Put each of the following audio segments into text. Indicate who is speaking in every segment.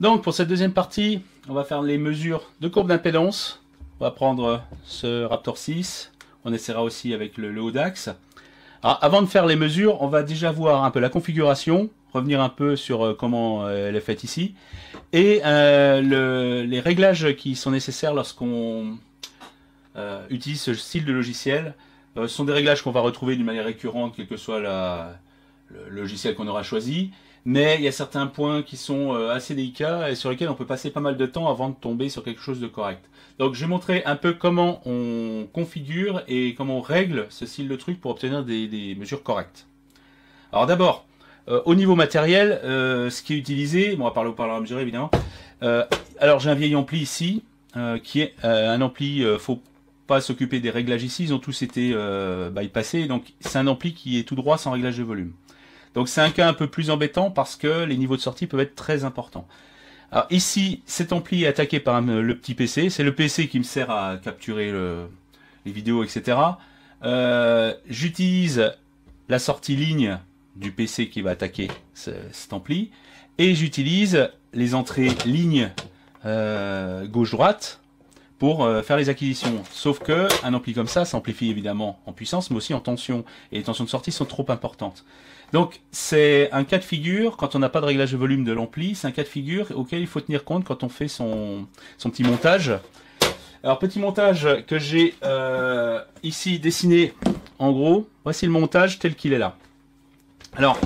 Speaker 1: Donc pour cette deuxième partie, on va faire les mesures de courbe d'impédance. On va prendre ce Raptor 6. On essaiera aussi avec le Audax. Alors, avant de faire les mesures, on va déjà voir un peu la configuration, revenir un peu sur comment elle est faite ici, et les réglages qui sont nécessaires lorsqu'on utilise ce style de logiciel. Ce sont des réglages qu'on va retrouver d'une manière récurrente, quel que soit le logiciel qu'on aura choisi. Mais il y a certains points qui sont assez délicats et sur lesquels on peut passer pas mal de temps avant de tomber sur quelque chose de correct. Donc je vais montrer un peu comment on configure et comment on règle ce style de truc pour obtenir des mesures correctes. Alors d'abord, au niveau matériel, ce qui est utilisé, bon, on va parler au parleur à mesurer évidemment. Alors j'ai un vieil ampli ici, qui est un ampli, faut pas s'occuper des réglages ici, ils ont tous été bypassés, donc c'est un ampli qui est tout droit sans réglage de volume. Donc c'est un cas un peu plus embêtant parce que les niveaux de sortie peuvent être très importants. Alors ici, cet ampli est attaqué par le petit PC. C'est le PC qui me sert à capturer les vidéos, etc. J'utilise la sortie ligne du PC qui va attaquer cet ampli. Et j'utilise les entrées lignes gauche-droite pour faire les acquisitions. Sauf que un ampli comme ça s'amplifie évidemment en puissance, mais aussi en tension. Et les tensions de sortie sont trop importantes. Donc c'est un cas de figure, quand on n'a pas de réglage de volume de l'ampli, c'est un cas de figure auquel il faut tenir compte quand on fait son petit montage. Alors petit montage que j'ai ici dessiné en gros, voici le montage tel qu'il est là. Alors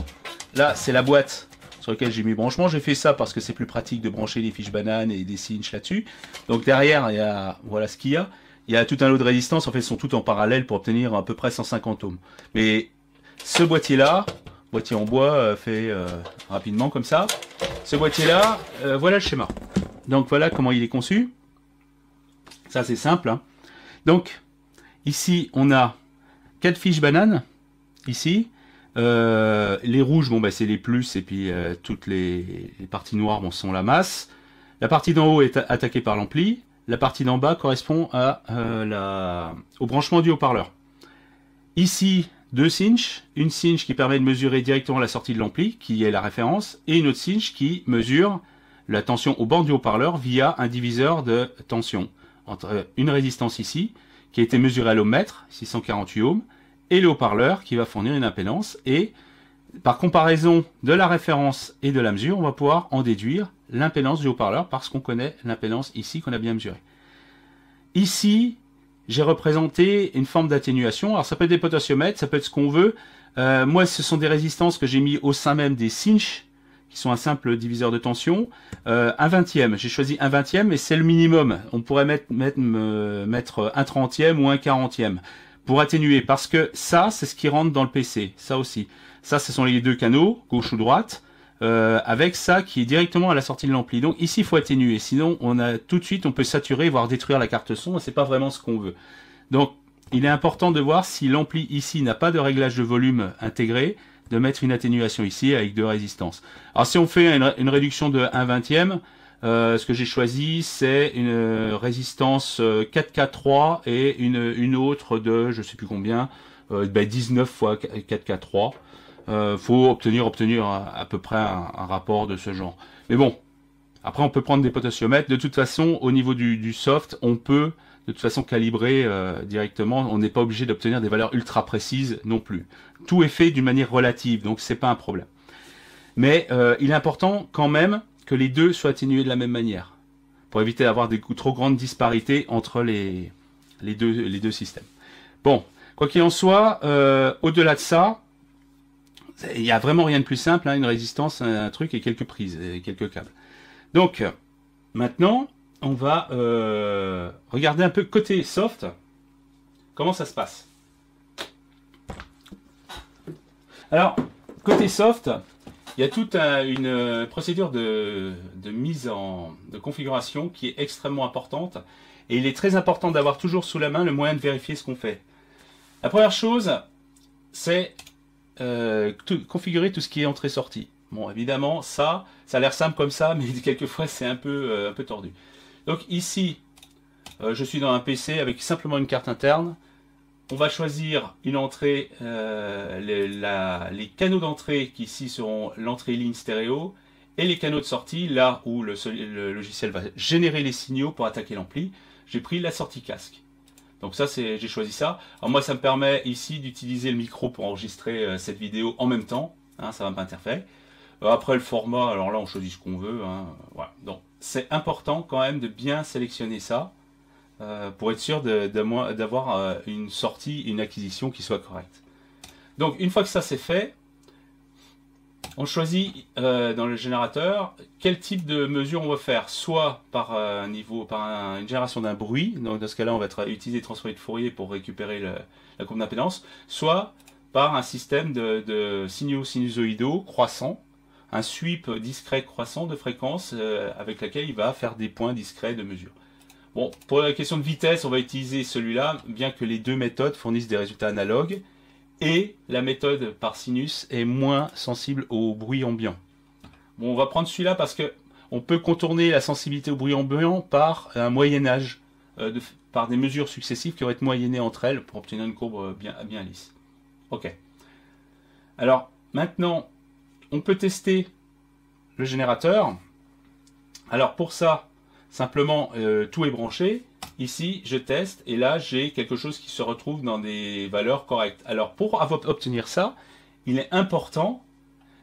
Speaker 1: là c'est la boîte sur laquelle j'ai mis le branchement, j'ai fait ça parce que c'est plus pratique de brancher des fiches bananes et des cinch là-dessus. Donc derrière il y a, voilà ce qu'il y a. Il y a tout un lot de résistances, en fait, ils sont toutes en parallèle pour obtenir à peu près 150 ohms. Mais ce boîtier-là, boîtier en bois fait rapidement comme ça. Ce boîtier-là, voilà le schéma. Donc voilà comment il est conçu. Ça c'est simple. Hein. Donc ici on a 4 fiches bananes. Ici. Les rouges, bon, bah, c'est les plus, et puis toutes les parties noires bon, sont la masse. La partie d'en haut est attaquée par l'ampli. La partie d'en bas correspond à, au branchement du haut-parleur. Ici, deux cinch, une cinch qui permet de mesurer directement la sortie de l'ampli, qui est la référence, et une autre cinch qui mesure la tension au banc du haut-parleur via un diviseur de tension. Entre une résistance ici, qui a été mesurée à l'ohmmètre, 648 ohms, et le haut-parleur qui va fournir une impédance. Et par comparaison de la référence et de la mesure, on va pouvoir en déduire l'impédance du haut-parleur parce qu'on connaît l'impédance ici qu'on a bien mesurée. Ici, j'ai représenté une forme d'atténuation. Alors ça peut être des potentiomètres, ça peut être ce qu'on veut. Moi, ce sont des résistances que j'ai mis au sein même des cinch, qui sont un simple diviseur de tension. Un vingtième, j'ai choisi un vingtième, et c'est le minimum. On pourrait mettre un trentième ou un quarantième pour atténuer, parce que ça, c'est ce qui rentre dans le PC, ça aussi. Ça, ce sont les deux canaux, gauche ou droite, avec ça qui est directement à la sortie de l'ampli. Donc ici, il faut atténuer, sinon on a tout de suite, on peut saturer, voire détruire la carte son, et c'est pas vraiment ce qu'on veut. Donc, il est important de voir si l'ampli ici n'a pas de réglage de volume intégré, de mettre une atténuation ici avec deux résistances. Alors si on fait une réduction de 1/20, ce que j'ai choisi, c'est une résistance 4K3 et une autre de, je sais plus combien, 19 fois 4K3. Faut obtenir à peu près un rapport de ce genre. Mais bon, après on peut prendre des potentiomètres. De toute façon, au niveau du soft, on peut de toute façon calibrer directement. On n'est pas obligé d'obtenir des valeurs ultra précises non plus. Tout est fait d'une manière relative, donc c'est pas un problème. Mais il est important quand même que les deux soient atténués de la même manière, pour éviter d'avoir des trop grandes disparités entre les deux systèmes. Bon, quoi qu'il en soit, au-delà de ça, il n'y a vraiment rien de plus simple, hein, une résistance, un truc et quelques prises, et quelques câbles. Donc, maintenant, on va regarder un peu côté soft, comment ça se passe. Alors, côté soft, il y a toute une procédure de configuration qui est extrêmement importante. Et il est très important d'avoir toujours sous la main le moyen de vérifier ce qu'on fait. La première chose, c'est configurer tout ce qui est entrée-sortie. Bon, évidemment, ça a l'air simple comme ça, mais quelquefois c'est un peu tordu. Donc ici, je suis dans un PC avec simplement une carte interne. On va choisir une entrée, les canaux d'entrée qui ici seront l'entrée ligne stéréo et les canaux de sortie, là où le logiciel va générer les signaux pour attaquer l'ampli, j'ai pris la sortie casque. Donc ça, j'ai choisi ça. Alors moi, ça me permet ici d'utiliser le micro pour enregistrer cette vidéo en même temps. Hein, ça va pas interférer. Après le format, alors là, on choisit ce qu'on veut. Hein, voilà. Donc c'est important quand même de bien sélectionner ça pour être sûr d'avoir une sortie, une acquisition qui soit correcte. Donc une fois que ça c'est fait, on choisit dans le générateur quel type de mesure on va faire, soit par une génération d'un bruit, donc dans ce cas-là on va utiliser le transfert de Fourier pour récupérer la courbe d'impédance, soit par un système de signaux sinusoïdaux croissants, un sweep discret croissant de fréquence avec laquelle il va faire des points discrets de mesure. Bon, pour la question de vitesse, on va utiliser celui-là, bien que les deux méthodes fournissent des résultats analogues. Et la méthode par sinus est moins sensible au bruit ambiant. Bon, on va prendre celui-là parce que on peut contourner la sensibilité au bruit ambiant par un moyennage, par des mesures successives qui vont être moyennées entre elles pour obtenir une courbe bien lisse. Ok. Alors, maintenant, on peut tester le générateur. Alors, pour ça, simplement, tout est branché. Ici, je teste et là, j'ai quelque chose qui se retrouve dans des valeurs correctes. Alors, pour obtenir ça, il est important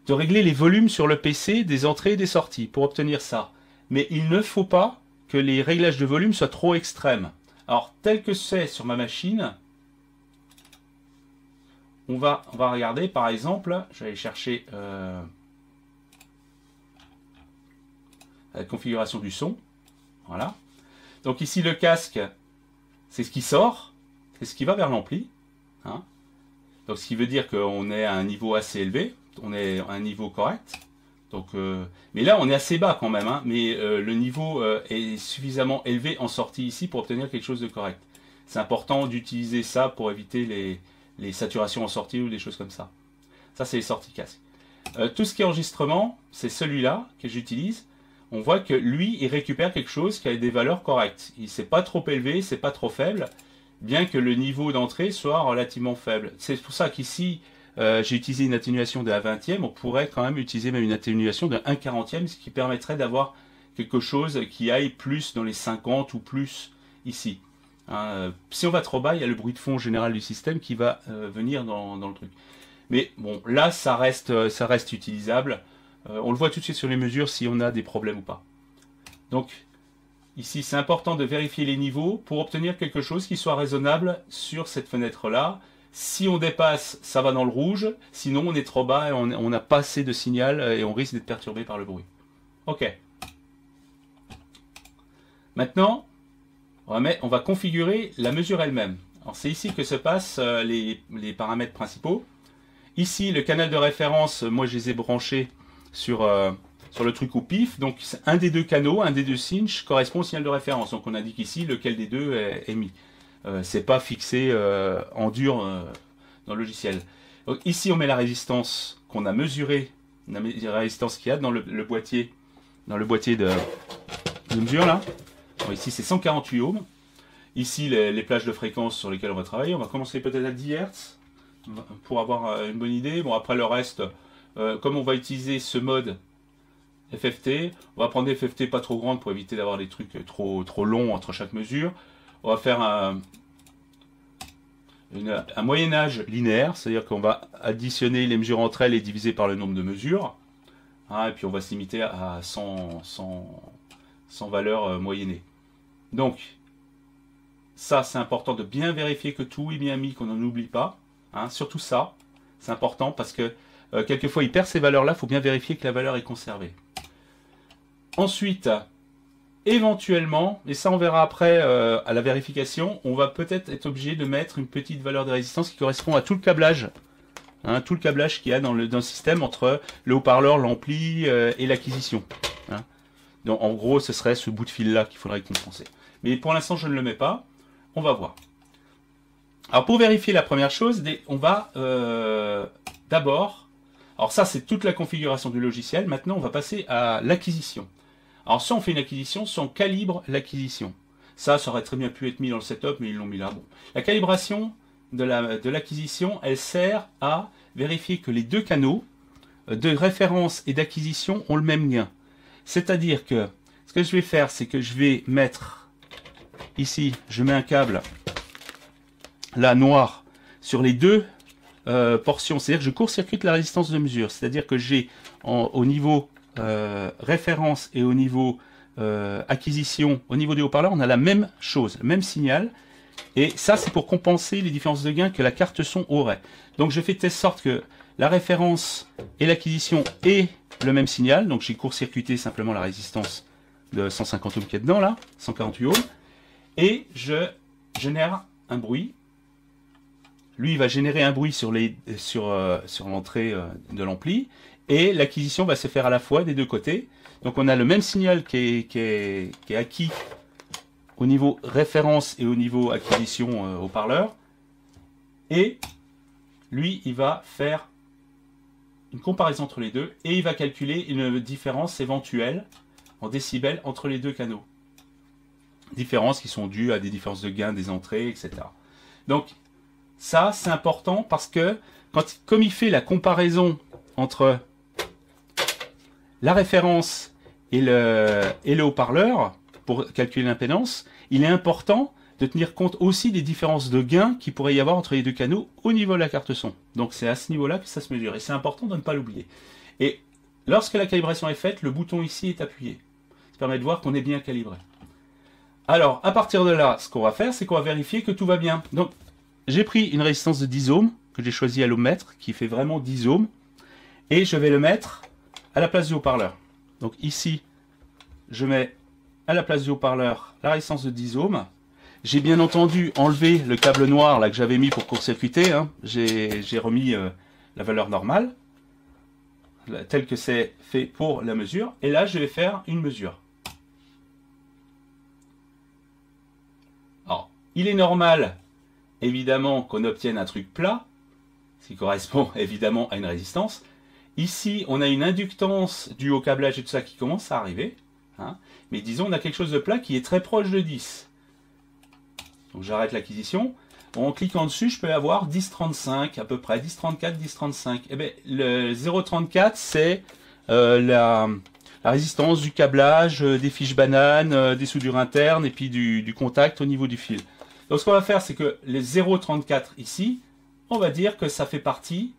Speaker 1: de régler les volumes sur le PC des entrées et des sorties pour obtenir ça. Mais il ne faut pas que les réglages de volume soient trop extrêmes. Alors, tel que c'est sur ma machine, on va regarder, par exemple, je vais aller chercher la configuration du son. Voilà. Donc ici, le casque, c'est ce qui sort, c'est ce qui va vers l'ampli. Hein. Donc ce qui veut dire qu'on est à un niveau assez élevé, on est à un niveau correct. Donc, mais là, on est assez bas quand même, hein, mais le niveau est suffisamment élevé en sortie ici pour obtenir quelque chose de correct. C'est important d'utiliser ça pour éviter les saturations en sortie ou des choses comme ça. Ça, c'est les sorties casque. Tout ce qui est enregistrement, c'est celui-là que j'utilise. On voit que lui, il récupère quelque chose qui a des valeurs correctes. Il n'est pas trop élevé, c'est pas trop faible, bien que le niveau d'entrée soit relativement faible. C'est pour ça qu'ici, j'ai utilisé une atténuation de 1/20e. On pourrait quand même utiliser même une atténuation de 1/40e, ce qui permettrait d'avoir quelque chose qui aille plus dans les 50 ou plus ici. Hein, si on va trop bas, il y a le bruit de fond général du système qui va venir dans le truc. Mais bon, là, ça reste utilisable. On le voit tout de suite sur les mesures si on a des problèmes ou pas. Donc, ici, c'est important de vérifier les niveaux pour obtenir quelque chose qui soit raisonnable sur cette fenêtre-là. Si on dépasse, ça va dans le rouge. Sinon, on est trop bas et on n'a pas assez de signal et on risque d'être perturbé par le bruit. Ok. Maintenant, on va configurer la mesure elle-même. Alors, c'est ici que se passent les paramètres principaux. Ici, le canal de référence, moi, je les ai branchés sur le truc au pif. Donc un des deux canaux, un des deux cinch correspond au signal de référence. Donc on indique ici lequel des deux est mis. C'est pas fixé en dur dans le logiciel. Donc, ici on met la résistance qu'on a mesurée, la résistance qu'il y a dans le boîtier de mesure là. Donc, ici c'est 148 ohms. Ici les plages de fréquence sur lesquelles on va travailler. On va commencer peut-être à 10 Hz pour avoir une bonne idée. Bon, après le reste, comme on va utiliser ce mode FFT, on va prendre des FFT pas trop grandes pour éviter d'avoir des trucs trop longs entre chaque mesure. On va faire un moyennage linéaire, c'est-à-dire qu'on va additionner les mesures entre elles et diviser par le nombre de mesures. Hein, et puis on va se limiter à 100 valeurs moyennées. Donc, ça c'est important de bien vérifier que tout est bien mis, qu'on n'en oublie pas. Hein, surtout ça, c'est important parce que quelquefois il perd ces valeurs-là, il faut bien vérifier que la valeur est conservée. Ensuite, éventuellement, et ça on verra après à la vérification, on va peut-être être obligé de mettre une petite valeur de résistance qui correspond à tout le câblage. Hein, tout le câblage qu'il y a dans le système entre le haut-parleur, l'ampli et l'acquisition. Hein. Donc en gros, ce serait ce bout de fil-là qu'il faudrait compenser. Mais pour l'instant, je ne le mets pas. On va voir. Alors pour vérifier la première chose, on va d'abord, alors ça c'est toute la configuration du logiciel, maintenant on va passer à l'acquisition. Alors soit on fait une acquisition, soit on calibre l'acquisition. Ça aurait très bien pu être mis dans le setup, mais ils l'ont mis là. Bon. La calibration de l'acquisition, elle sert à vérifier que les deux canaux de référence et d'acquisition ont le même gain. C'est-à-dire que ce que je vais faire, c'est que je vais mettre ici, je mets un câble là noir sur les deux portions. C'est-à-dire que je court-circuite la résistance de mesure. C'est-à-dire que j'ai au niveau référence et au niveau acquisition, au niveau des haut-parleurs, on a la même chose, le même signal. Et ça, c'est pour compenser les différences de gain que la carte son aurait. Donc je fais de telle sorte que la référence et l'acquisition aient le même signal. Donc j'ai court-circuité simplement la résistance de 150 ohms qui est dedans, là, 148 ohms. Et je génère un bruit. Lui, il va générer un bruit sur l'entrée de l'ampli. Et l'acquisition va se faire à la fois des deux côtés. Donc on a le même signal qui est acquis au niveau référence et au niveau acquisition haut-parleur. Et lui, il va faire une comparaison entre les deux et il va calculer une différence éventuelle en décibels entre les deux canaux. Différences qui sont dues à des différences de gain des entrées, etc. Donc ça, c'est important parce que comme il fait la comparaison entre la référence et le haut-parleur pour calculer l'impédance, il est important de tenir compte aussi des différences de gain qu'il pourrait y avoir entre les deux canaux au niveau de la carte son. Donc c'est à ce niveau-là que ça se mesure et c'est important de ne pas l'oublier. Et lorsque la calibration est faite, le bouton ici est appuyé. Ça permet de voir qu'on est bien calibré. Alors, à partir de là, ce qu'on va faire, c'est qu'on va vérifier que tout va bien. Donc, j'ai pris une résistance de 10 ohms, que j'ai choisi à l'ohmètre, qui fait vraiment 10 ohms, et je vais le mettre à la place du haut-parleur. Donc ici, je mets à la place du haut-parleur la résistance de 10 ohms. J'ai bien entendu enlevé le câble noir là que j'avais mis pour court-circuiter. Hein. J'ai remis la valeur normale, telle que c'est fait pour la mesure. Et là, je vais faire une mesure. Alors, il est normal, évidemment, qu'on obtienne un truc plat, ce qui correspond évidemment à une résistance. Ici, on a une inductance due au câblage et tout ça qui commence à arriver. Hein. Mais disons, on a quelque chose de plat qui est très proche de 10. Donc j'arrête l'acquisition. En cliquant dessus, je peux avoir 10,35 à peu près, 10,34, 10,35. Eh bien, le 0,34, c'est la résistance du câblage, des fiches bananes, des soudures internes et puis du contact au niveau du fil. Donc ce qu'on va faire, c'est que les 0,34 ici, on va dire que ça fait partie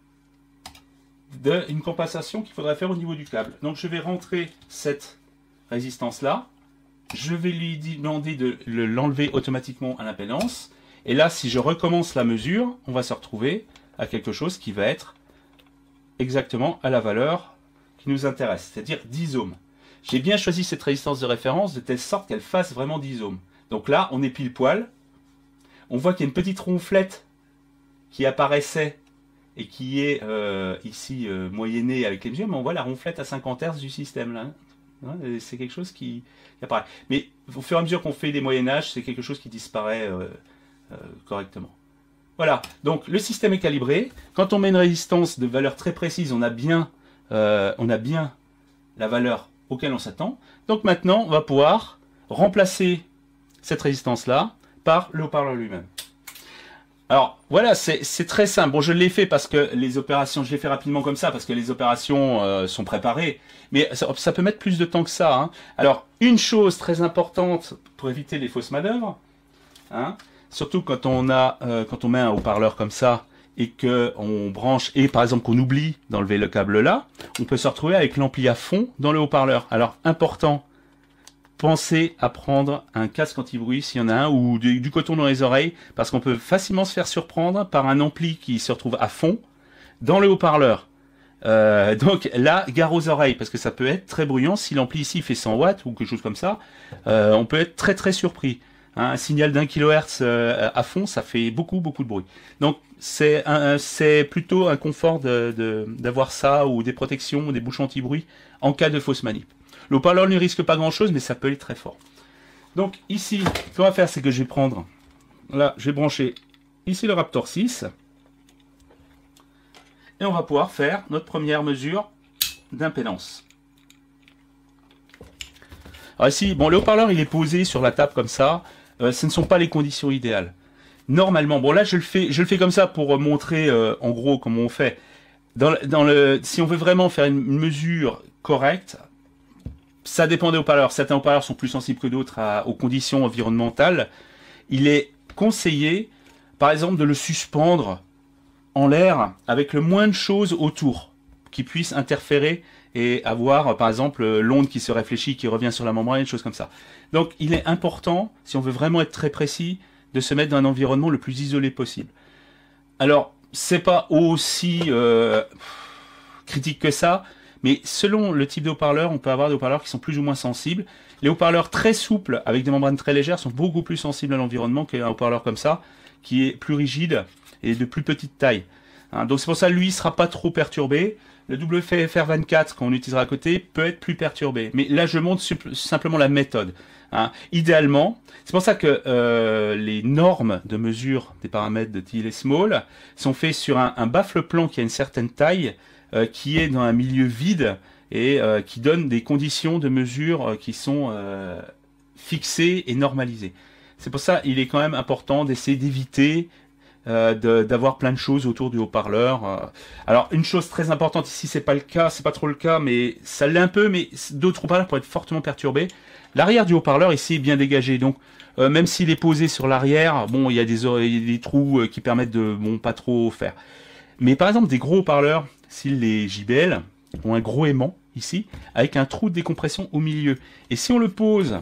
Speaker 1: d'une compensation qu'il faudrait faire au niveau du câble. Donc je vais rentrer cette résistance-là. Je vais lui demander de l'enlever automatiquement à l'impédance. Et là, si je recommence la mesure, on va se retrouver à quelque chose qui va être exactement à la valeur qui nous intéresse, c'est-à-dire 10 ohms. J'ai bien choisi cette résistance de référence de telle sorte qu'elle fasse vraiment 10 ohms. Donc là, on est pile poil. On voit qu'il y a une petite ronflette qui apparaissait et qui est ici moyennée avec les mesures, mais on voit la ronflette à 50 Hz du système là. C'est quelque chose qui apparaît. Mais au fur et à mesure qu'on fait des moyennages, c'est quelque chose qui disparaît correctement. Voilà, donc le système est calibré. Quand on met une résistance de valeur très précise, on a bien la valeur auquel on s'attend. Donc maintenant, on va pouvoir remplacer cette résistance-là par le haut-parleur lui-même. Alors voilà, c'est très simple. Bon, je l'ai fait parce que les opérations, je l'ai fait rapidement comme ça parce que les opérations sont préparées. Mais ça peut mettre plus de temps que ça. Hein. Alors, une chose très importante pour éviter les fausses manœuvres, hein, surtout quand on met un haut-parleur comme ça et qu'on branche et par exemple qu'on oublie d'enlever le câble là, on peut se retrouver avec l'ampli à fond dans le haut-parleur. Alors, important. Pensez à prendre un casque anti-bruit s'il y en a un ou du coton dans les oreilles parce qu'on peut facilement se faire surprendre par un ampli qui se retrouve à fond dans le haut-parleur. Donc là, gare aux oreilles parce que ça peut être très bruyant. Si l'ampli ici fait 100 watts ou quelque chose comme ça, on peut être très très surpris. Hein, un signal d'1 kHz à fond, ça fait beaucoup de bruit. Donc c'est plutôt un confort d'avoir ça ou des protections ou des bouchons anti-bruit en cas de fausse manip. Le haut-parleur ne risque pas grand-chose, mais ça peut aller très fort. Donc ici, ce qu'on va faire, c'est que je vais prendre, là, je vais brancher ici le Raptor 6. Et on va pouvoir faire notre première mesure d'impédance. Alors ici, bon, le haut-parleur, il est posé sur la table comme ça. Ce ne sont pas les conditions idéales. Normalement, bon là, je le fais comme ça pour montrer en gros comment on fait. Si on veut vraiment faire une mesure correcte, ça dépend des haut-parleurs. Certains haut-parleurs sont plus sensibles que d'autres aux conditions environnementales. Il est conseillé, par exemple, de le suspendre en l'air avec le moins de choses autour qui puissent interférer et avoir, par exemple, l'onde qui se réfléchit, qui revient sur la membrane, des choses comme ça. Donc, il est important, si on veut vraiment être très précis, de se mettre dans un environnement le plus isolé possible. Alors, c'est pas aussi critique que ça, mais selon le type de haut-parleur, on peut avoir des haut-parleurs qui sont plus ou moins sensibles. Les haut-parleurs très souples, avec des membranes très légères, sont beaucoup plus sensibles à l'environnement qu'un haut-parleur comme ça, qui est plus rigide et de plus petite taille. Hein, donc c'est pour ça que lui, il sera pas trop perturbé. Le WFR24 qu'on utilisera à côté peut être plus perturbé. Mais là, je montre simplement la méthode. Hein. Idéalement, c'est pour ça que les normes de mesure des paramètres de TIL et Small sont faits sur un baffle plan qui a une certaine taille, qui est dans un milieu vide et qui donne des conditions de mesure qui sont fixées et normalisées. C'est pour ça qu'il est quand même important d'essayer d'éviter d'avoir plein de choses autour du haut-parleur. Alors une chose très importante ici, c'est pas le cas, c'est pas trop le cas, mais ça l'est un peu, mais d'autres haut-parleurs pourraient être fortement perturbés. L'arrière du haut-parleur ici est bien dégagé, donc même s'il est posé sur l'arrière, bon, il y a des trous qui permettent de pas trop faire. Mais par exemple des gros haut-parleurs, si les JBL ont un gros aimant ici, avec un trou de décompression au milieu, et si on le pose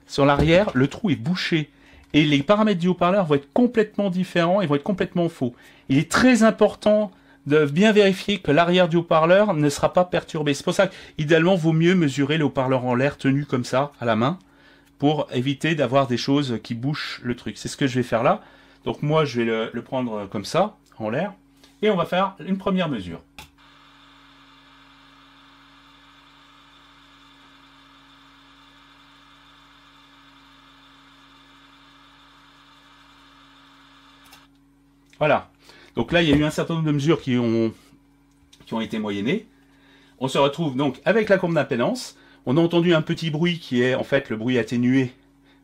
Speaker 1: sur l'arrière, le trou est bouché. Et les paramètres du haut-parleur vont être complètement différents et vont être complètement faux. Il est très important de bien vérifier que l'arrière du haut-parleur ne sera pas perturbé. C'est pour ça qu'idéalement, il vaut mieux mesurer le haut-parleur en l'air tenu comme ça, à la main, pour éviter d'avoir des choses qui bouchent le truc. C'est ce que je vais faire là. Donc moi, je vais le prendre comme ça, en l'air, et on va faire une première mesure. Voilà. Donc là, il y a eu un certain nombre de mesures qui ont été moyennées. On se retrouve donc avec la courbe d'impédance. On a entendu un petit bruit qui est en fait le bruit atténué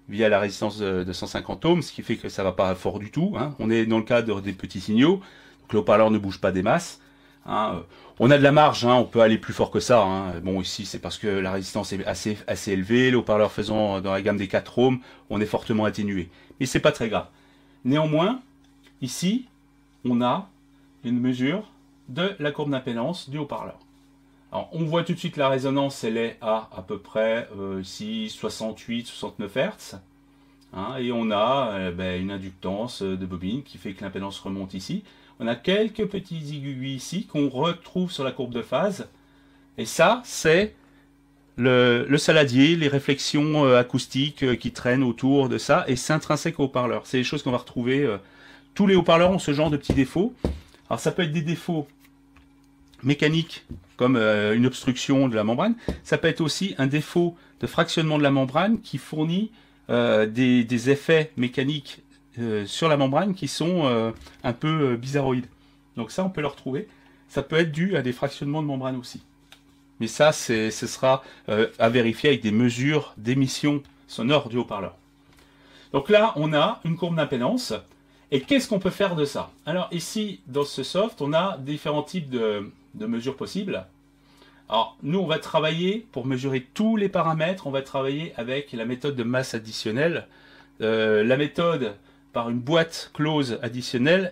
Speaker 1: via la résistance de 150 ohms, ce qui fait que ça va pas fort du tout. Hein. On est dans le cadre des petits signaux. Donc le haut-parleur ne bouge pas des masses. Hein. On a de la marge, hein. On peut aller plus fort que ça. Hein. Bon, ici, c'est parce que la résistance est assez élevée. Le haut-parleur faisant dans la gamme des 4 ohms, on est fortement atténué. Mais c'est pas très grave. Néanmoins, ici, on a une mesure de la courbe d'impédance du haut-parleur. Alors, on voit tout de suite la résonance, elle est à peu près ici 68-69 Hz. Hein, et on a une inductance de bobine qui fait que l'impédance remonte ici. On a quelques petits aiguilles ici qu'on retrouve sur la courbe de phase. Et ça, c'est le saladier, les réflexions acoustiques qui traînent autour de ça. Et c'est intrinsèque au haut-parleur. C'est des choses qu'on va retrouver. Tous les haut-parleurs ont ce genre de petits défauts. Alors ça peut être des défauts mécaniques, comme une obstruction de la membrane. Ça peut être aussi un défaut de fractionnement de la membrane qui fournit des effets mécaniques sur la membrane qui sont un peu bizarroïdes. Donc ça, on peut le retrouver. Ça peut être dû à des fractionnements de membrane aussi. Mais ça, ce sera à vérifier avec des mesures d'émission sonore du haut-parleur. Donc là, on a une courbe d'impédance. Et qu'est-ce qu'on peut faire de ça? Alors ici, dans ce soft, on a différents types de mesures possibles. Alors nous, on va travailler, pour mesurer tous les paramètres, on va travailler avec la méthode de masse additionnelle. La méthode par une boîte close additionnelle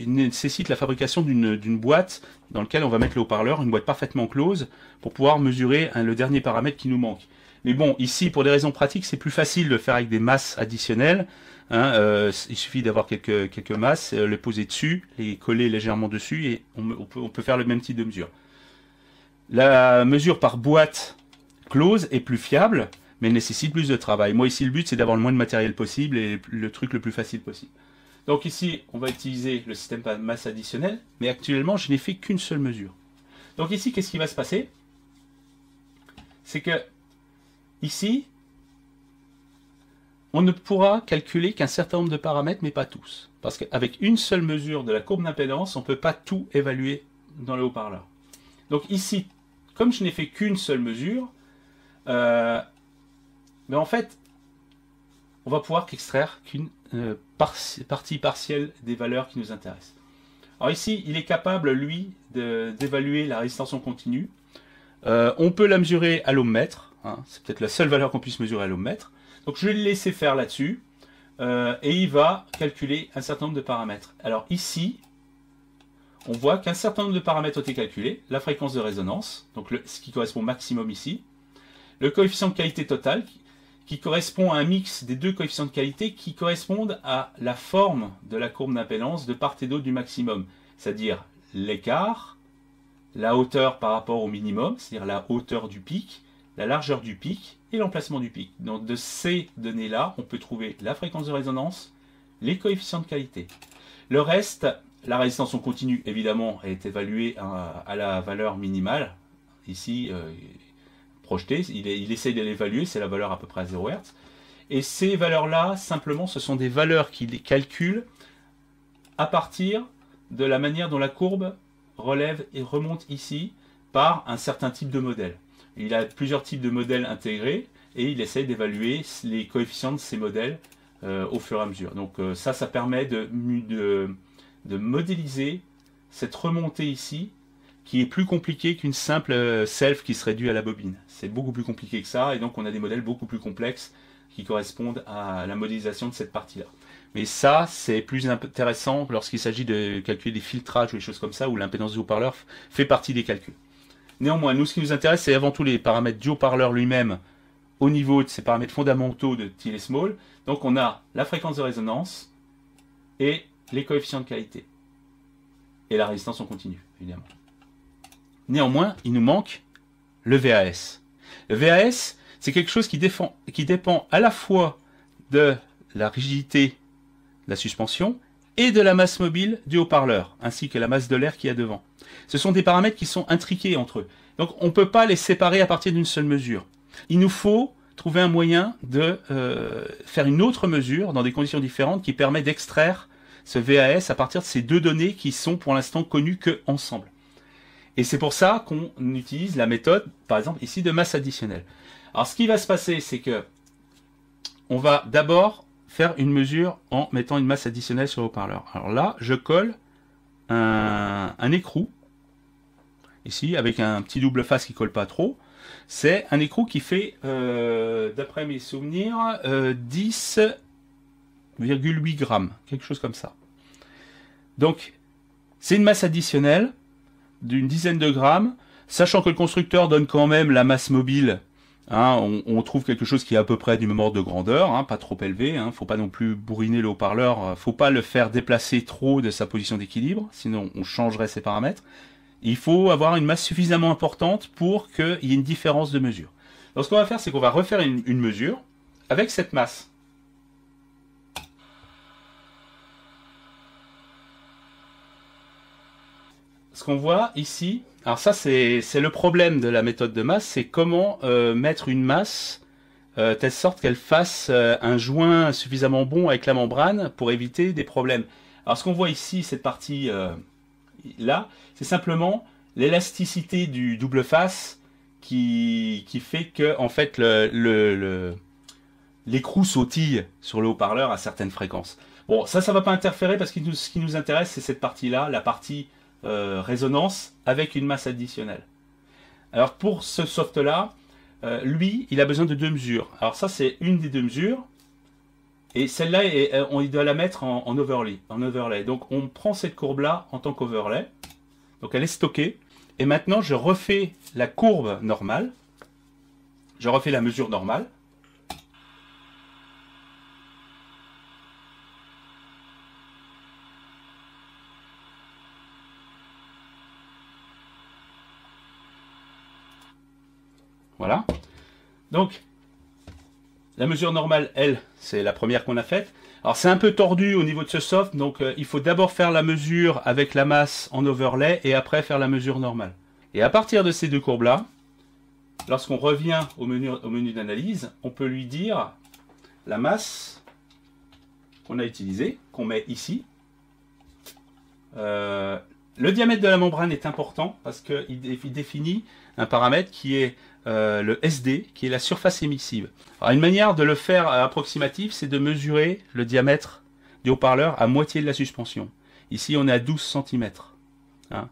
Speaker 1: nécessite la fabrication d'une boîte dans laquelle on va mettre le haut-parleur, une boîte parfaitement close, pour pouvoir mesurer le dernier paramètre qui nous manque. Mais bon, ici, pour des raisons pratiques, c'est plus facile de faire avec des masses additionnelles. Hein, il suffit d'avoir quelques masses, les poser dessus, les coller légèrement dessus, et on peut faire le même type de mesure. La mesure par boîte close est plus fiable, mais nécessite plus de travail. Moi ici, le but, c'est d'avoir le moins de matériel possible et le truc le plus facile possible. Donc ici, on va utiliser le système par masse additionnelle, mais actuellement, je n'ai fait qu'une seule mesure. Donc ici, qu'est-ce qui va se passer? C'est que ici, on ne pourra calculer qu'un certain nombre de paramètres, mais pas tous. Parce qu'avec une seule mesure de la courbe d'impédance, on ne peut pas tout évaluer dans le haut-parleur. Donc ici, comme je n'ai fait qu'une seule mesure, mais en fait, on va pouvoir qu'extraire qu'une partie partielle des valeurs qui nous intéressent. Alors ici, il est capable, lui, d'évaluer la résistance en continu. On peut la mesurer à l'ohmmètre, hein, c'est peut-être la seule valeur qu'on puisse mesurer à l'ohmmètre. Donc je vais le laisser faire là-dessus, et il va calculer un certain nombre de paramètres. Alors ici, on voit qu'un certain nombre de paramètres ont été calculés, la fréquence de résonance, donc ce qui correspond au maximum ici, le coefficient de qualité totale, qui correspond à un mix des deux coefficients de qualité qui correspondent à la forme de la courbe d'impédance de part et d'autre du maximum, c'est-à-dire l'écart, la hauteur par rapport au minimum, c'est-à-dire la hauteur du pic, la largeur du pic et l'emplacement du pic. Donc de ces données-là, on peut trouver la fréquence de résonance, les coefficients de qualité. Le reste, la résistance en continu, évidemment, est évaluée à la valeur minimale. Ici, projetée, il essaye de l'évaluer, c'est la valeur à peu près à 0 Hz. Et ces valeurs-là, simplement, ce sont des valeurs qu'il calcule à partir de la manière dont la courbe relève et remonte ici par un certain type de modèle. Il a plusieurs types de modèles intégrés et il essaye d'évaluer les coefficients de ces modèles au fur et à mesure. Donc ça permet de modéliser cette remontée ici qui est plus compliquée qu'une simple self qui serait due à la bobine. C'est beaucoup plus compliqué que ça et donc on a des modèles beaucoup plus complexes qui correspondent à la modélisation de cette partie-là. Mais ça, c'est plus intéressant lorsqu'il s'agit de calculer des filtrages ou des choses comme ça, où l'impédance du haut-parleur fait partie des calculs. Néanmoins, nous, ce qui nous intéresse, c'est avant tout les paramètres du haut-parleur lui-même au niveau de ces paramètres fondamentaux de Thiele et Small. Donc, on a la fréquence de résonance et les coefficients de qualité. Et la résistance en continu, évidemment. Néanmoins, il nous manque le VAS. Le VAS, c'est quelque chose qui dépend à la fois de la rigidité de la suspension et de la masse mobile du haut-parleur, ainsi que la masse de l'air qu'il y a devant. Ce sont des paramètres qui sont intriqués entre eux. Donc on ne peut pas les séparer à partir d'une seule mesure. Il nous faut trouver un moyen de faire une autre mesure dans des conditions différentes qui permet d'extraire ce VAS à partir de ces deux données qui sont pour l'instant connues qu'ensemble. Et c'est pour ça qu'on utilise la méthode, par exemple ici, de masse additionnelle. Alors ce qui va se passer, c'est que on va d'abord faire une mesure en mettant une masse additionnelle sur le haut-parleur. Alors là, je colle un écrou, ici, avec un petit double face qui colle pas trop. C'est un écrou qui fait, d'après mes souvenirs, 10,8 grammes, quelque chose comme ça. Donc, c'est une masse additionnelle d'une dizaine de grammes, sachant que le constructeur donne quand même la masse mobile. Hein, on trouve quelque chose qui est à peu près du même ordre de grandeur, hein, pas trop élevé, hein, faut pas non plus bourriner le haut-parleur, faut pas le faire déplacer trop de sa position d'équilibre, sinon on changerait ses paramètres. Il faut avoir une masse suffisamment importante pour qu'il y ait une différence de mesure. Donc ce qu'on va faire, c'est qu'on va refaire une mesure avec cette masse. Ce qu'on voit ici, alors ça c'est le problème de la méthode de masse, c'est comment mettre une masse telle sorte qu'elle fasse un joint suffisamment bon avec la membrane pour éviter des problèmes. Alors ce qu'on voit ici, cette partie là, c'est simplement l'élasticité du double face qui fait que en fait l'écrou sautille sur le haut-parleur à certaines fréquences. Bon, ça va pas interférer parce que ce qui nous intéresse, c'est cette partie-là, la partie résonance avec une masse additionnelle. Alors pour ce soft-là, lui, il a besoin de deux mesures. Alors ça, c'est une des deux mesures. Et celle-là, il doit la mettre en overlay. Donc on prend cette courbe-là en tant qu'overlay. Donc elle est stockée. Et maintenant, je refais la courbe normale. Je refais la mesure normale. Voilà. Donc, la mesure normale, elle, c'est la première qu'on a faite. Alors, c'est un peu tordu au niveau de ce soft, donc il faut d'abord faire la mesure avec la masse en overlay et après faire la mesure normale. Et à partir de ces deux courbes-là, lorsqu'on revient au menu d'analyse, on peut lui dire la masse qu'on a utilisée, qu'on met ici. Le diamètre de la membrane est important parce qu'il définit un paramètre qui est le SD, qui est la surface émissive. Alors, une manière de le faire approximatif, c'est de mesurer le diamètre du haut-parleur à moitié de la suspension. Ici, on est à 12 cm. Hein.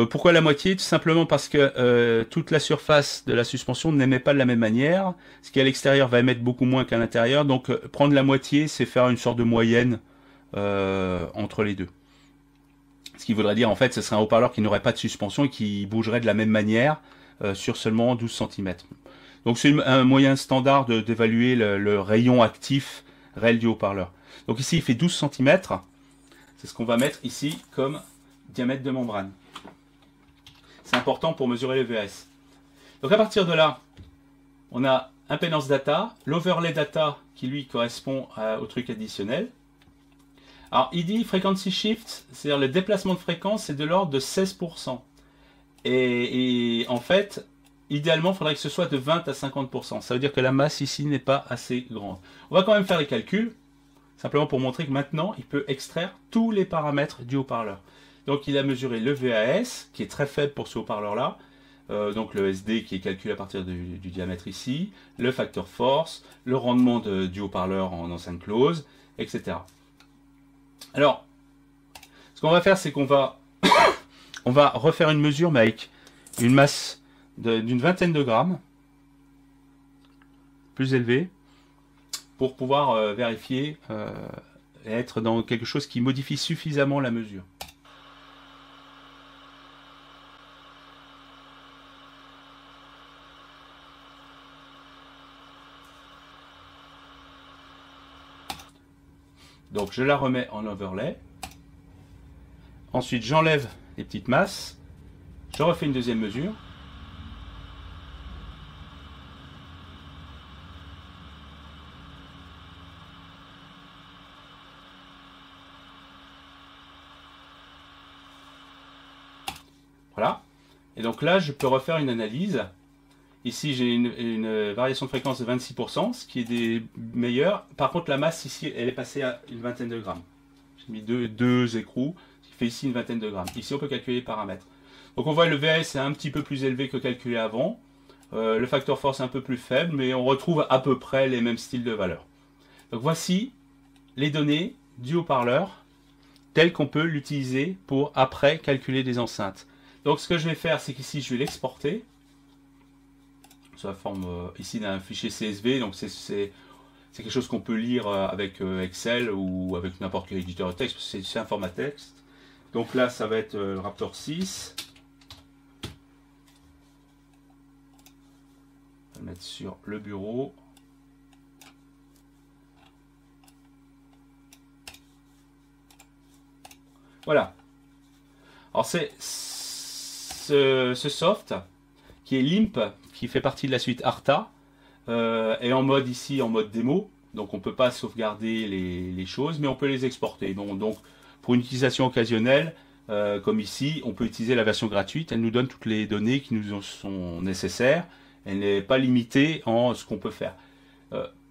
Speaker 1: Pourquoi la moitié? Tout simplement parce que toute la surface de la suspension n'émet pas de la même manière. Ce qui est à l'extérieur va émettre beaucoup moins qu'à l'intérieur. Donc prendre la moitié, c'est faire une sorte de moyenne entre les deux. Ce qui voudrait dire en fait ce serait un haut-parleur qui n'aurait pas de suspension et qui bougerait de la même manière sur seulement 12 cm. Donc c'est un moyen standard d'évaluer le rayon actif réel du haut-parleur. Donc ici il fait 12 cm. C'est ce qu'on va mettre ici comme diamètre de membrane. C'est important pour mesurer le VAS. Donc à partir de là, on a impédance data, l'overlay data qui lui correspond au truc additionnel. Alors il dit frequency shift, c'est-à-dire le déplacement de fréquence, c'est de l'ordre de 16%. Et en fait, idéalement, il faudrait que ce soit de 20 à 50%. Ça veut dire que la masse ici n'est pas assez grande. On va quand même faire les calculs, simplement pour montrer que maintenant, il peut extraire tous les paramètres du haut-parleur. Donc il a mesuré le VAS, qui est très faible pour ce haut-parleur-là, donc le SD qui est calculé à partir du diamètre ici, le facteur force, le rendement du haut-parleur en enceinte close, etc. Alors, ce qu'on va faire, c'est qu'on va, on va refaire une mesure, mais avec une masse d'une vingtaine de grammes, plus élevée, pour pouvoir vérifier et être dans quelque chose qui modifie suffisamment la mesure. Donc je la remets en overlay. Ensuite j'enlève les petites masses. Je refais une deuxième mesure. Voilà. Et donc là je peux refaire une analyse. Ici j'ai une variation de fréquence de 26%, ce qui est des meilleurs. Par contre la masse ici elle est passée à une vingtaine de grammes. J'ai mis deux écrous, ce qui fait ici une vingtaine de grammes. Ici on peut calculer les paramètres. Donc on voit que le VAS est un petit peu plus élevé que calculé avant. Le facteur force est un peu plus faible, mais on retrouve à peu près les mêmes styles de valeurs. Donc voici les données du haut-parleur telles qu'on peut l'utiliser pour après calculer des enceintes. Donc ce que je vais faire, c'est qu'ici je vais l'exporter sous la forme ici d'un fichier CSV. Donc c'est quelque chose qu'on peut lire avec Excel ou avec n'importe quel éditeur de texte, c'est un format texte. Donc là ça va être le Raptor 6. On va le mettre sur le bureau. Voilà. Alors c'est ce soft qui est LIMP, qui fait partie de la suite Arta, est en mode ici, en mode démo. Donc on ne peut pas sauvegarder les choses, mais on peut les exporter. Bon, donc pour une utilisation occasionnelle, comme ici, on peut utiliser la version gratuite. Elle nous donne toutes les données qui nous sont nécessaires. Elle n'est pas limitée en ce qu'on peut faire.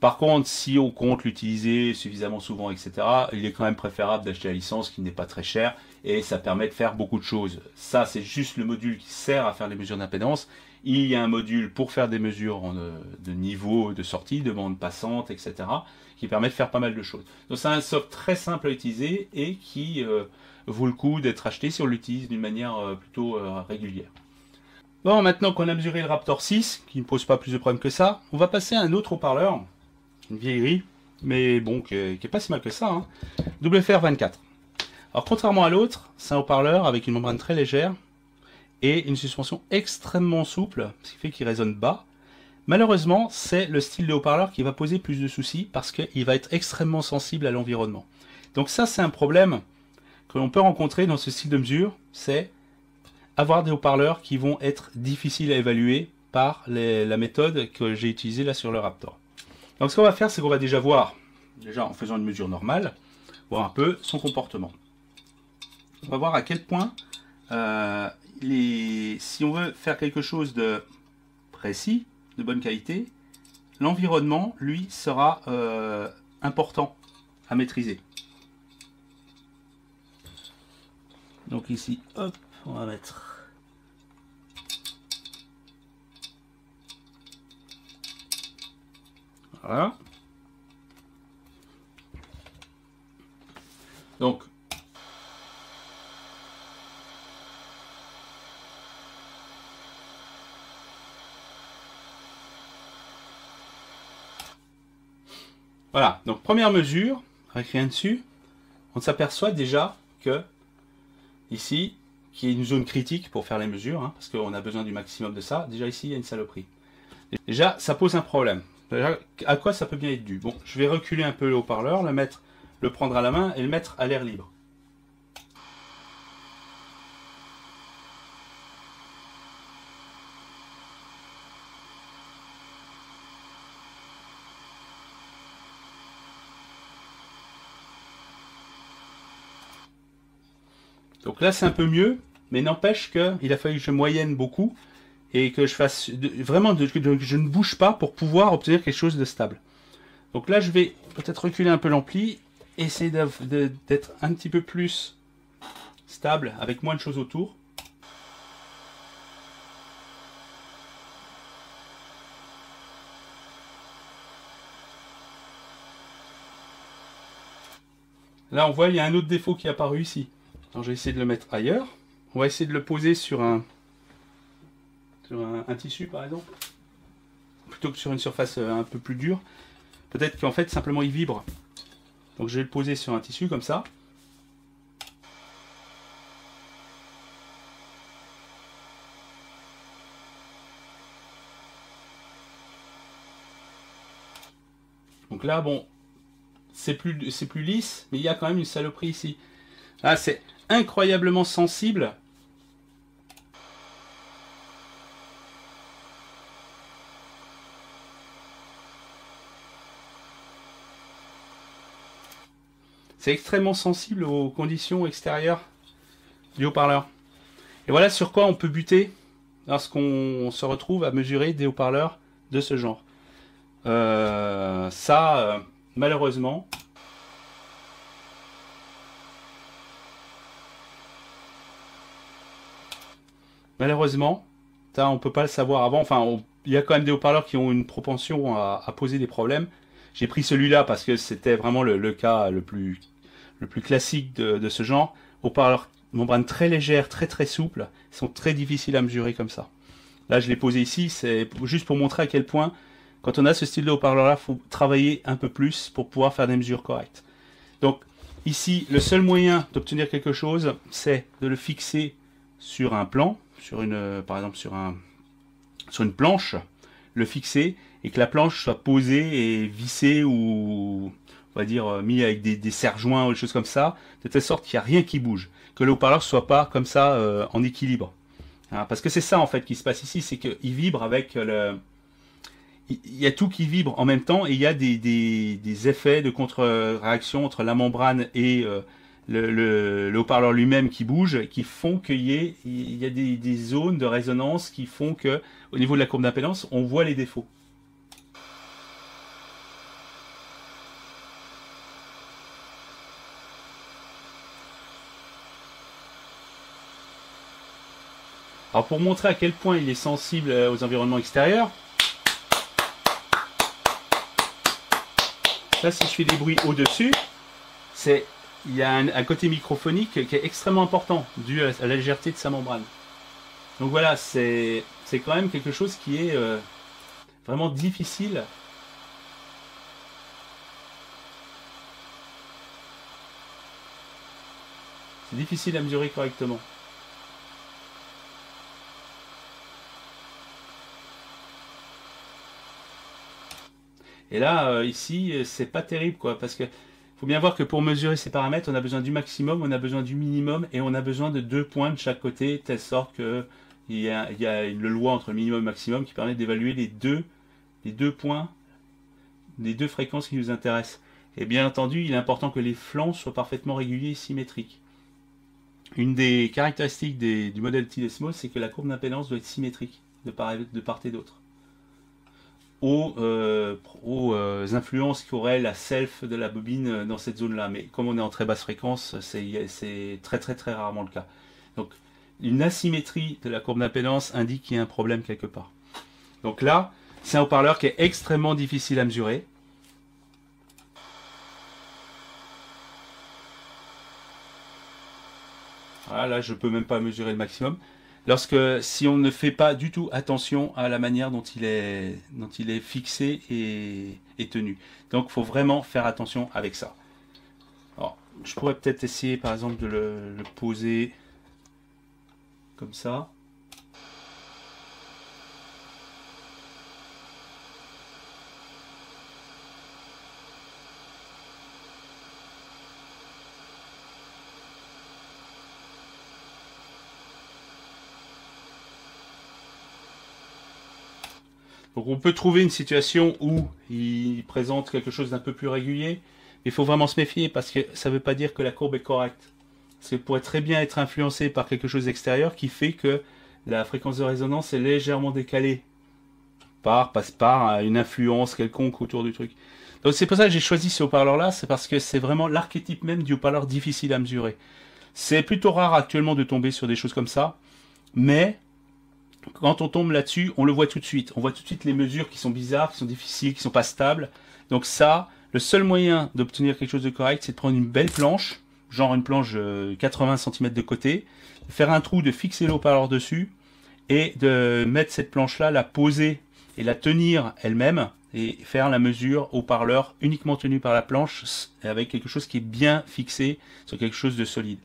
Speaker 1: Par contre, si on compte l'utiliser suffisamment souvent, etc., il est quand même préférable d'acheter la licence qui n'est pas très chère et ça permet de faire beaucoup de choses. Ça, c'est juste le module qui sert à faire les mesures d'impédance. Il y a un module pour faire des mesures de niveau de sortie, de bande passante, etc., qui permet de faire pas mal de choses. Donc c'est un soft très simple à utiliser et qui vaut le coup d'être acheté si on l'utilise d'une manière plutôt régulière. Bon, maintenant qu'on a mesuré le Raptor 6, qui ne pose pas plus de problèmes que ça, on va passer à un autre haut-parleur, une vieillerie, mais bon, qui est pas si mal que ça, hein. WFR24. Alors contrairement à l'autre, c'est un haut-parleur avec une membrane très légère et une suspension extrêmement souple, ce qui fait qu'il résonne bas. Malheureusement, c'est le style de haut-parleur qui va poser plus de soucis parce qu'il va être extrêmement sensible à l'environnement. Donc ça, c'est un problème que l'on peut rencontrer dans ce style de mesure, c'est avoir des haut-parleurs qui vont être difficiles à évaluer par la méthode que j'ai utilisée là sur le Raptor. Donc ce qu'on va faire, c'est qu'on va déjà voir, en faisant une mesure normale, voir un peu son comportement. On va voir à quel point, si on veut faire quelque chose de précis, de bonne qualité, l'environnement, lui, sera important à maîtriser. Donc ici, hop, on va mettre... Voilà. Donc, Voilà, donc première mesure, avec rien dessus, on s'aperçoit déjà que ici, qui est une zone critique pour faire les mesures, hein, parce qu'on a besoin du maximum de ça, déjà ici il y a une saloperie. Déjà, ça pose un problème. Déjà, à quoi ça peut bien être dû? Bon, je vais reculer un peu le haut-parleur, le prendre à la main et le mettre à l'air libre. Donc là, c'est un peu mieux, mais n'empêche qu'il a fallu que je moyenne beaucoup et que je fasse vraiment que je ne bouge pas pour pouvoir obtenir quelque chose de stable. Donc là, je vais peut-être reculer un peu l'ampli, essayer d'être un petit peu plus stable avec moins de choses autour. Là, on voit, il y a un autre défaut qui est apparu ici. Alors, je vais essayer de le mettre ailleurs. On va essayer de le poser sur un tissu, par exemple, plutôt que sur une surface un peu plus dure. Peut-être qu'en fait, simplement, il vibre. Donc, je vais le poser sur un tissu comme ça. Donc là, bon, c'est plus lisse, mais il y a quand même une saloperie ici. Là, c'est incroyablement sensible. C'est extrêmement sensible aux conditions extérieures du haut-parleur. Et voilà sur quoi on peut buter lorsqu'on se retrouve à mesurer des haut-parleurs de ce genre. Malheureusement, ça, on peut pas le savoir avant. Enfin, il y a quand même des haut-parleurs qui ont une propension à poser des problèmes. J'ai pris celui-là parce que c'était vraiment le cas le plus classique de ce genre. Haut-parleurs membrane très légère, très très souple, ils sont très difficiles à mesurer comme ça. Là, je l'ai posé ici, c'est juste pour montrer à quel point, quand on a ce style de haut-parleur-là, il faut travailler un peu plus pour pouvoir faire des mesures correctes. Donc, ici, le seul moyen d'obtenir quelque chose, c'est de le fixer sur un plan, par exemple sur une planche, le fixer, et que la planche soit posée et vissée ou, on va dire, mis avec des serre-joints ou des choses comme ça, de telle sorte qu'il n'y a rien qui bouge, que le haut-parleur soit pas comme ça en équilibre. Hein, parce que c'est ça en fait qui se passe ici, c'est qu'il vibre avec il y a tout qui vibre en même temps et il y a des effets de contre-réaction entre la membrane et le haut-parleur lui-même qui bouge, qui font il y a des zones de résonance qui font que, au niveau de la courbe d'impédance, on voit les défauts. Alors pour montrer à quel point il est sensible aux environnements extérieurs, là si je fais des bruits au-dessus, il y a un côté microphonique qui est extrêmement important dû à la légèreté de sa membrane. Donc voilà, c'est quand même quelque chose qui est vraiment difficile. C'est difficile à mesurer correctement. Et là, ici, c'est pas terrible, quoi, parce que faut bien voir que pour mesurer ces paramètres, on a besoin du maximum, on a besoin du minimum, et on a besoin de 2 points de chaque côté, de telle sorte que il y a une loi entre le minimum et le maximum qui permet d'évaluer les deux points, les deux fréquences qui nous intéressent. Et bien entendu, il est important que les flancs soient parfaitement réguliers et symétriques. Une des caractéristiques du modèle T-Desmos, c'est que la courbe d'impédance doit être symétrique de part et d'autre. Aux influences qu'aurait la self de la bobine dans cette zone-là. Mais comme on est en très basse fréquence, c'est très très très rarement le cas. Donc une asymétrie de la courbe d'impédance indique qu'il y a un problème quelque part. Donc là, c'est un haut-parleur qui est extrêmement difficile à mesurer. Voilà, là je peux même pas mesurer le maximum. si on ne fait pas du tout attention à la manière dont il est fixé et tenu. Donc il faut vraiment faire attention avec ça. Alors, je pourrais peut-être essayer par exemple de le poser comme ça. Donc on peut trouver une situation où il présente quelque chose d'un peu plus régulier, mais il faut vraiment se méfier parce que ça ne veut pas dire que la courbe est correcte. Ça pourrait très bien être influencé par quelque chose d'extérieur qui fait que la fréquence de résonance est légèrement décalée passe par une influence quelconque autour du truc. Donc c'est pour ça que j'ai choisi ce haut-parleur là, c'est parce que c'est vraiment l'archétype même du haut-parleur difficile à mesurer. C'est plutôt rare actuellement de tomber sur des choses comme ça, mais quand on tombe là-dessus, on le voit tout de suite. On voit tout de suite les mesures qui sont bizarres, qui sont difficiles, qui sont pas stables. Donc ça, le seul moyen d'obtenir quelque chose de correct, c'est de prendre une belle planche, genre une planche 80 cm de côté, de faire un trou, de fixer le haut-parleur dessus, et de mettre cette planche-là, la poser et la tenir elle-même, et faire la mesure haut-parleur uniquement tenu par la planche, avec quelque chose qui est bien fixé sur quelque chose de solide.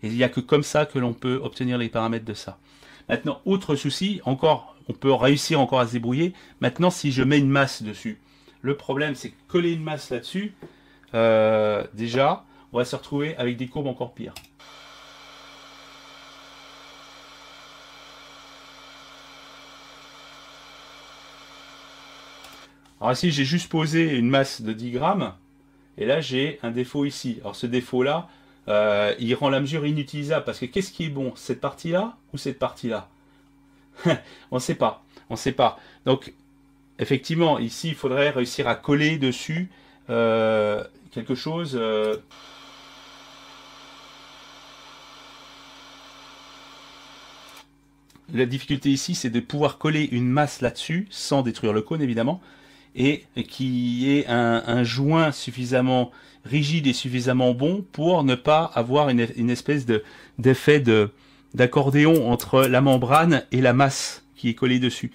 Speaker 1: Et il n'y a que comme ça que l'on peut obtenir les paramètres de ça. Maintenant, autre souci, encore, on peut réussir encore à se débrouiller. Maintenant, si je mets une masse dessus, le problème, c'est que coller une masse là-dessus, déjà, on va se retrouver avec des courbes encore pires. Alors ici, j'ai juste posé une masse de 10 grammes, et là, j'ai un défaut ici. Alors ce défaut-là, il rend la mesure inutilisable, parce que qu'est-ce qui est bon, cette partie-là ou cette partie-là? On ne sait pas, on ne sait pas. Donc, effectivement, ici, il faudrait réussir à coller dessus quelque chose. La difficulté ici, c'est de pouvoir coller une masse là-dessus, sans détruire le cône, évidemment, et qui est un joint suffisamment rigide et suffisamment bon pour ne pas avoir une espèce d'effet d'accordéon entre la membrane et la masse qui est collée dessus.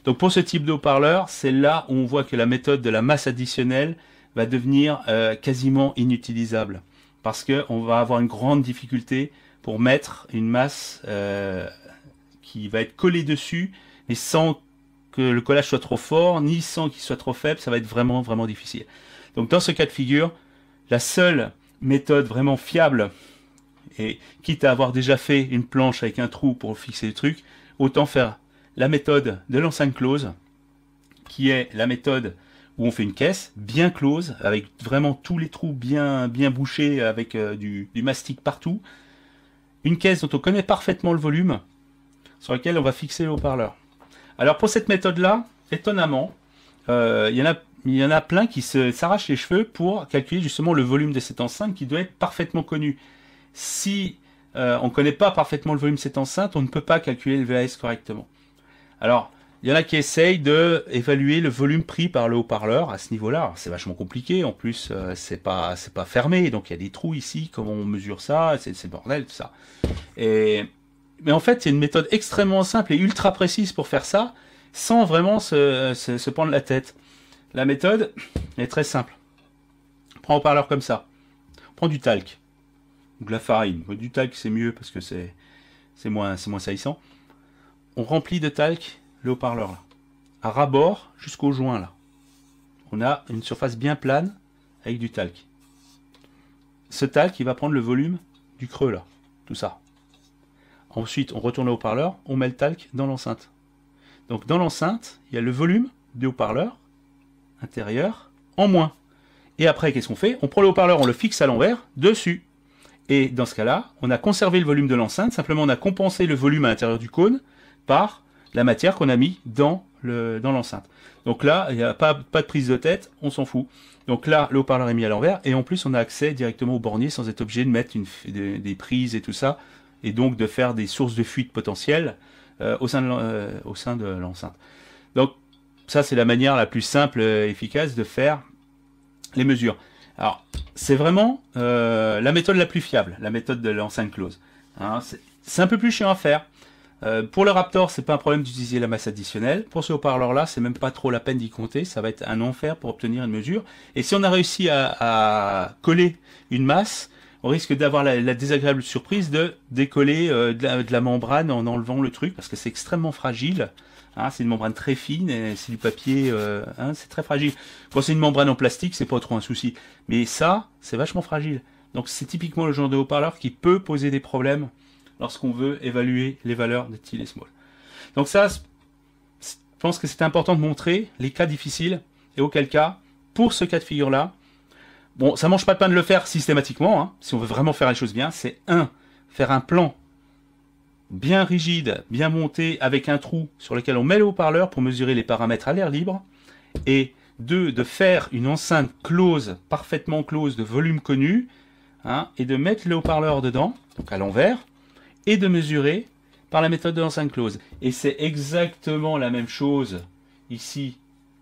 Speaker 1: Donc pour ce type de haut-parleur, c'est là où on voit que la méthode de la masse additionnelle va devenir quasiment inutilisable. Parce qu'on va avoir une grande difficulté pour mettre une masse qui va être collée dessus, mais sans que le collage soit trop fort, ni sans qu'il soit trop faible, ça va être vraiment, vraiment difficile. Donc dans ce cas de figure, la seule méthode vraiment fiable, et quitte à avoir déjà fait une planche avec un trou pour fixer le truc, autant faire la méthode de l'enceinte close, qui est la méthode où on fait une caisse bien close, avec vraiment tous les trous bien bouchés, avec du mastic partout. Une caisse dont on connaît parfaitement le volume, sur laquelle on va fixer le haut-parleur. Alors pour cette méthode-là, étonnamment, il y en a plein qui s'arrachent les cheveux pour calculer justement le volume de cette enceinte qui doit être parfaitement connu. Si on ne connaît pas parfaitement le volume de cette enceinte, on ne peut pas calculer le VAS correctement. Alors, il y en a qui essayent d'évaluer le volume pris par le haut-parleur à ce niveau-là. C'est vachement compliqué, en plus c'est pas fermé, donc il y a des trous ici, comment on mesure ça, c'est bordel tout ça. Mais en fait, c'est une méthode extrêmement simple et ultra précise pour faire ça, sans vraiment se prendre la tête. La méthode est très simple. On prend un haut-parleur comme ça. On prend du talc, ou de la farine. Du talc, c'est mieux parce que c'est moins salissant. On remplit de talc le haut-parleur là, à ras-bord jusqu'au joint là. On a une surface bien plane avec du talc. Ce talc, il va prendre le volume du creux là, tout ça. Ensuite, on retourne au haut-parleur, on met le talc dans l'enceinte. Donc dans l'enceinte, il y a le volume du haut-parleur intérieur en moins. Et après, qu'est-ce qu'on fait? On prend le haut-parleur, on le fixe à l'envers, dessus. Et dans ce cas-là, on a conservé le volume de l'enceinte, simplement on a compensé le volume à l'intérieur du cône par la matière qu'on a mis dans l'enceinte. Donc là, il n'y a pas de prise de tête, on s'en fout. Donc là, le haut-parleur est mis à l'envers, et en plus on a accès directement au bornier sans être obligé de mettre des prises et tout ça, et donc de faire des sources de fuite potentielles au sein de l'enceinte. Donc ça, c'est la manière la plus simple et efficace de faire les mesures. Alors, c'est vraiment la méthode la plus fiable, la méthode de l'enceinte close. Hein, c'est un peu plus chiant à faire. Pour le Raptor, c'est pas un problème d'utiliser la masse additionnelle. Pour ce haut-parleur-là, c'est même pas trop la peine d'y compter. Ça va être un enfer pour obtenir une mesure. Et si on a réussi à coller une masse, on risque d'avoir la désagréable surprise de décoller de la membrane en enlevant le truc, parce que c'est extrêmement fragile. Hein, c'est une membrane très fine, et c'est du papier, hein, c'est très fragile. Quand c'est une membrane en plastique, c'est pas trop un souci. Mais ça, c'est vachement fragile. Donc c'est typiquement le genre de haut-parleur qui peut poser des problèmes lorsqu'on veut évaluer les valeurs de Thiele et Small. Donc ça, je pense que c'est important de montrer les cas difficiles, et auquel cas, pour ce cas de figure-là, bon, ça mange pas de pain de le faire systématiquement, hein, si on veut vraiment faire les choses bien, c'est faire un plan bien rigide, bien monté, avec un trou sur lequel on met le haut-parleur pour mesurer les paramètres à l'air libre, et 2, de faire une enceinte close, parfaitement close, de volume connu, hein, et de mettre le haut-parleur dedans, donc à l'envers, et de mesurer par la méthode de l'enceinte close. Et c'est exactement la même chose ici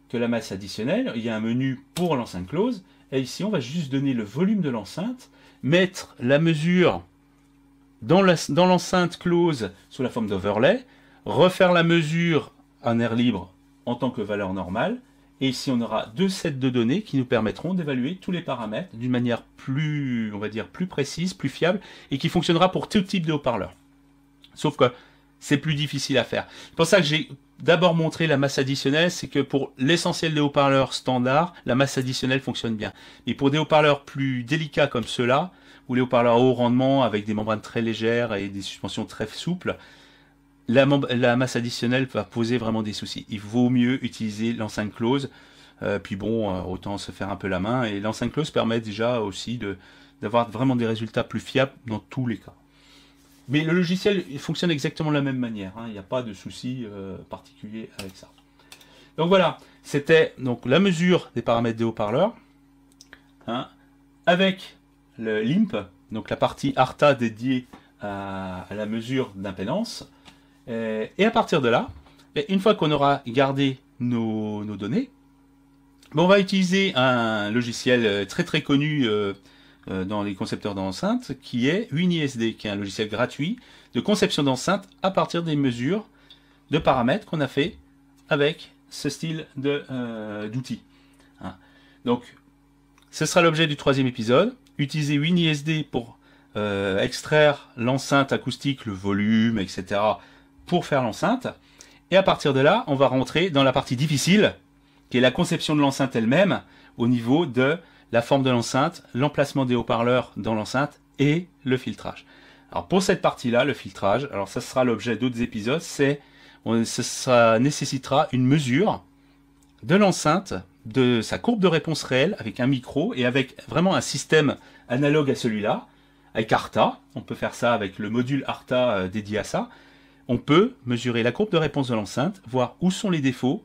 Speaker 1: que la masse additionnelle. Il y a un menu pour l'enceinte close, et ici on va juste donner le volume de l'enceinte, mettre la mesure dans l'enceinte close sous la forme d'overlay, refaire la mesure en air libre en tant que valeur normale, et ici on aura 2 sets de données qui nous permettront d'évaluer tous les paramètres d'une manière plus, on va dire, plus précise, plus fiable, et qui fonctionnera pour tout type de haut-parleur. Sauf que c'est plus difficile à faire. C'est pour ça que j'ai d'abord montré la masse additionnelle, c'est que pour l'essentiel des haut-parleurs standards, la masse additionnelle fonctionne bien. Mais pour des haut-parleurs plus délicats comme ceux-là, ou les haut-parleurs à haut rendement avec des membranes très légères et des suspensions très souples, la masse additionnelle va poser vraiment des soucis. Il vaut mieux utiliser l'enceinte close, puis bon, autant se faire un peu la main, et l'enceinte close permet déjà aussi d'avoir vraiment des résultats plus fiables dans tous les cas. Mais le logiciel il fonctionne exactement de la même manière, hein, il n'y a pas de souci particulier avec ça. Donc voilà, c'était donc la mesure des paramètres des haut-parleurs, hein, avec le LIMP, donc la partie ARTA dédiée à la mesure d'impédance. Et à partir de là, une fois qu'on aura gardé nos données, on va utiliser un logiciel très très connu dans les concepteurs d'enceintes, qui est WinISD, qui est un logiciel gratuit de conception d'enceinte à partir des mesures de paramètres qu'on a fait avec ce style d'outil. Hein. Donc, ce sera l'objet du 3e épisode. Utiliser WinISD pour extraire l'enceinte acoustique, le volume, etc., pour faire l'enceinte. Et à partir de là, on va rentrer dans la partie difficile, qui est la conception de l'enceinte elle-même, au niveau de la forme de l'enceinte, l'emplacement des haut-parleurs dans l'enceinte et le filtrage. Alors pour cette partie-là, le filtrage, alors ça sera l'objet d'autres épisodes, ça nécessitera une mesure de l'enceinte, de sa courbe de réponse réelle, avec un micro et avec vraiment un système analogue à celui-là, avec ARTA. On peut faire ça avec le module ARTA dédié à ça. On peut mesurer la courbe de réponse de l'enceinte, voir où sont les défauts,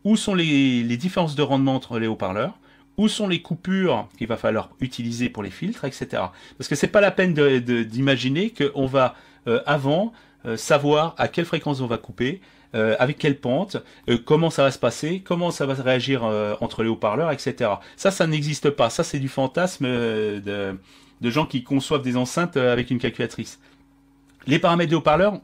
Speaker 1: où sont les différences de rendement entre les haut-parleurs, où sont les coupures qu'il va falloir utiliser pour les filtres, etc. Parce que c'est pas la peine d'imaginer qu'on va avant savoir à quelle fréquence on va couper, avec quelle pente, comment ça va se passer, comment ça va réagir entre les haut-parleurs, etc. Ça n'existe pas. Ça, c'est du fantasme de gens qui conçoivent des enceintes avec une calculatrice. Les paramètres des haut-parleurs,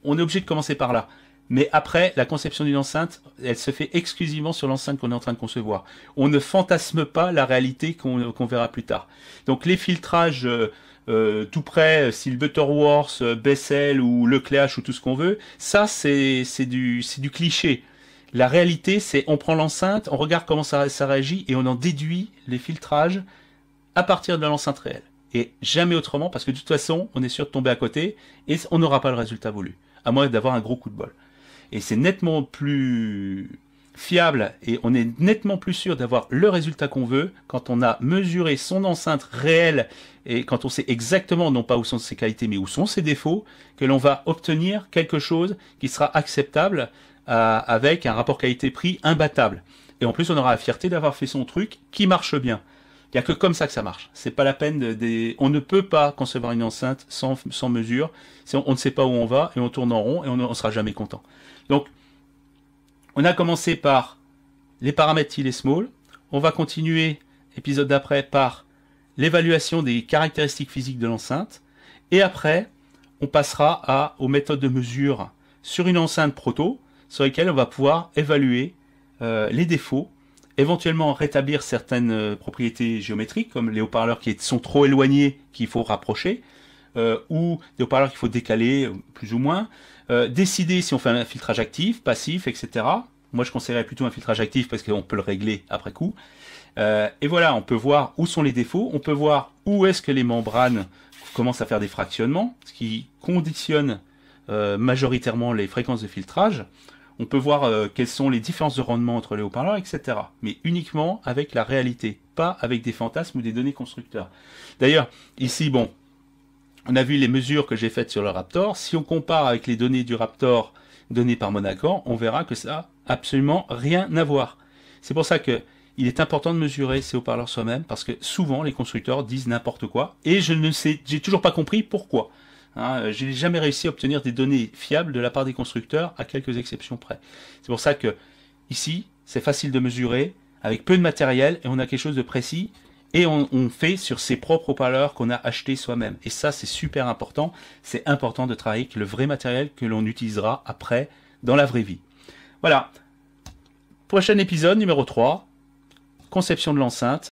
Speaker 1: on est obligé de commencer par là. Mais après, la conception d'une enceinte, elle se fait exclusivement sur l'enceinte qu'on est en train de concevoir. On ne fantasme pas la réalité qu'on verra plus tard. Donc les filtrages tout près, style Butterworth, Bessel ou Lecléache ou tout ce qu'on veut, ça c'est du cliché. La réalité, c'est on prend l'enceinte, on regarde comment ça réagit et on en déduit les filtrages à partir de l'enceinte réelle. Et jamais autrement, parce que de toute façon, on est sûr de tomber à côté et on n'aura pas le résultat voulu, à moins d'avoir un gros coup de bol. Et c'est nettement plus fiable et on est nettement plus sûr d'avoir le résultat qu'on veut quand on a mesuré son enceinte réelle et quand on sait exactement, non pas où sont ses qualités, mais où sont ses défauts, que l'on va obtenir quelque chose qui sera acceptable avec un rapport qualité-prix imbattable. Et en plus, on aura la fierté d'avoir fait son truc qui marche bien. Il n'y a que comme ça que ça marche. C'est pas la peine on ne peut pas concevoir une enceinte sans mesure. On ne sait pas où on va et on tourne en rond et on ne sera jamais content. Donc, on a commencé par les paramètres Thiele et Small. On va continuer, épisode d'après, par l'évaluation des caractéristiques physiques de l'enceinte. Et après, on passera aux méthodes de mesure sur une enceinte proto, sur lesquelles on va pouvoir évaluer les défauts, éventuellement rétablir certaines propriétés géométriques, comme les haut-parleurs qui sont trop éloignés, qu'il faut rapprocher, ou des haut-parleurs qu'il faut décaler, plus ou moins, décider si on fait un filtrage actif, passif, etc. Moi, je conseillerais plutôt un filtrage actif parce qu'on peut le régler après coup. Et voilà, on peut voir où sont les défauts, on peut voir où est-ce que les membranes commencent à faire des fractionnements, ce qui conditionne majoritairement les fréquences de filtrage. On peut voir quelles sont les différences de rendement entre les haut-parleurs, etc. Mais uniquement avec la réalité, pas avec des fantasmes ou des données constructeurs. D'ailleurs, ici, bon, on a vu les mesures que j'ai faites sur le Raptor. Si on compare avec les données du Raptor données par Monacore, on verra que ça n'a absolument rien à voir. C'est pour ça que il est important de mesurer ces haut-parleurs soi-même, parce que souvent les constructeurs disent n'importe quoi, et je ne sais, j'ai toujours pas compris pourquoi. Je n'ai jamais réussi à obtenir des données fiables de la part des constructeurs, à quelques exceptions près. C'est pour ça que ici, c'est facile de mesurer, avec peu de matériel, et on a quelque chose de précis, et on fait sur ses propres haut-parleurs qu'on a achetés soi-même. Et ça, c'est super important. C'est important de travailler avec le vrai matériel que l'on utilisera après dans la vraie vie. Voilà. Prochain épisode, numéro 3. Conception de l'enceinte.